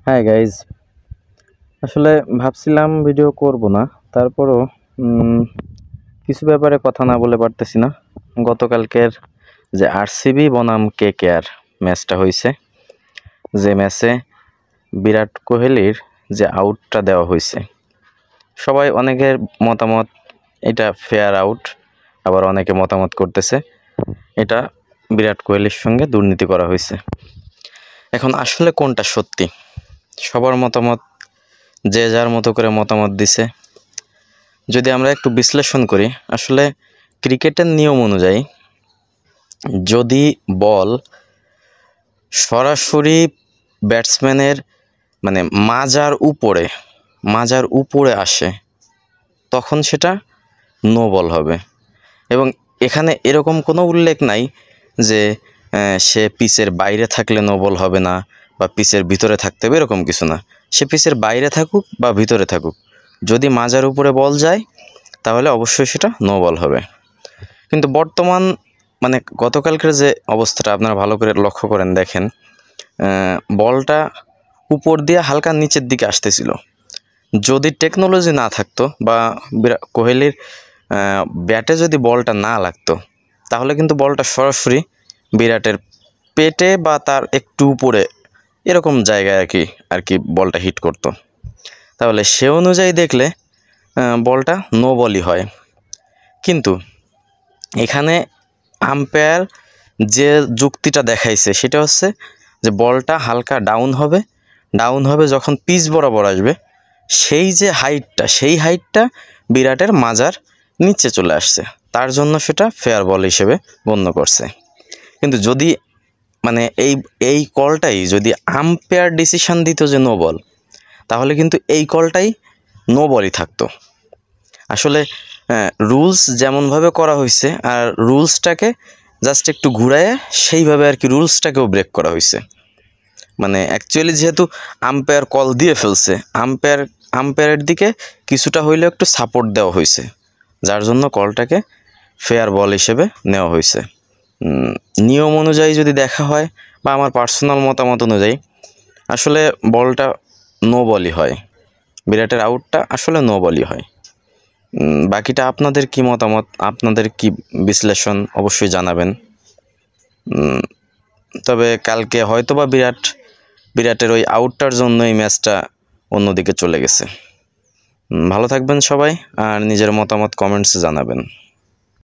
Hi guys, আসলে ভাবছিলাম video করব না, তারপরও কিছু ব্যাপারে কথা না বলে পারতেছি না। গতকালকের যে আরসিবি বনাম কেকেআর ম্যাচটা হয়েছে, যে ম্যাচে বিরাট কোহলির যে আউটটা দেওয়া হয়েছে, সবাই অনেকের মতামত এটা ফেয়ার আউট, আবার অনেকে মতামত করতেছে এটা বিরাট কোহলির সঙ্গে দুর্নীতি করা হয়েছে। এখন আসলে কোনটা সত্যি? সবার মতামত যে যার মতো করে মতামত দিছে। যদি আমরা একটু বিশ্লেষণ করি, আসলে ক্রিকেটের নিয়ম অনুযায়ী যদি বল সরাসরি ব্যাটসম্যানের মানে মাজার উপরে আসে, তখন সেটা নো বল হবে। এবং এখানে এরকম কোনো উল্লেখ নাই যে সে পিচের বাইরে থাকলে নো বল হবে না বা পিচের ভিতরে থাকতে হবে, এরকম কিছু না। সে পিচের বাইরে থাকুক বা ভিতরে থাকুক, যদি মাজার উপরে বল যায় তাহলে অবশ্যই সেটা নো বল হবে। কিন্তু বর্তমান মানে গতকালকের যে অবস্থাটা আপনারা ভালো করে লক্ষ্য করেন, দেখেন বলটা উপর দিয়ে হালকা নিচের দিকে আসতেছিল। যদি টেকনোলজি না থাকতো বা কোহলির ব্যাটে যদি বলটা না লাগতো, তাহলে কিন্তু বলটা সরাসরি বিরাটের পেটে বা তার একটু উপরে এরকম জায়গায় আর কি বলটা হিট করতো। তাহলে সে অনুযায়ী দেখলে বলটা নো বলই হয়। কিন্তু এখানে আম্পায়ার যে যুক্তিটা দেখাইছে সেটা হচ্ছে যে বলটা হালকা ডাউন হবে যখন পিচ বরাবর আসবে, সেই হাইটটা বিরাটের মাজার নিচে চলে আসছে, তার জন্য সেটা ফেয়ার বল হিসেবে গণ্য করছে। কিন্তু যদি মানে এই কলটাই যদি আম্পায়ার ডিসিশন দিত যে নো বল, তাহলে কিন্তু এই কলটাই নো বলই থাকতো। আসলে রুলস যেমনভাবে করা হয়েছে, আর রুলসটাকে জাস্ট একটু ঘুরায় সেইভাবে আর কি রুলসটাকেও ব্রেক করা হয়েছে। মানে অ্যাকচুয়ালি যেহেতু আম্পায়ার কল দিয়ে ফেলছে, আম্পায়ারের দিকে কিছুটা হইলেও একটু সাপোর্ট দেওয়া হয়েছে, যার জন্য কলটাকে ফেয়ার বল হিসেবে নেওয়া হয়েছে। নিয়ম অনুযায়ী যদি দেখা হয় বা আমার পার্সোনাল মতামত অনুযায়ী, আসলে বলটা নো বলই হয়, বিরাটের আউটটা আসলে নো বলই হয়। বাকিটা আপনাদের কি মতামত, আপনাদের কি বিশ্লেষণ অবশ্যই জানাবেন। তবে কালকে হয়তোবা বিরাটের ওই আউটটার জন্য এই ম্যাচটা অন্যদিকে চলে গেছে। ভালো থাকবেন সবাই, আর নিজের মতামত কমেন্টসে জানাবেন।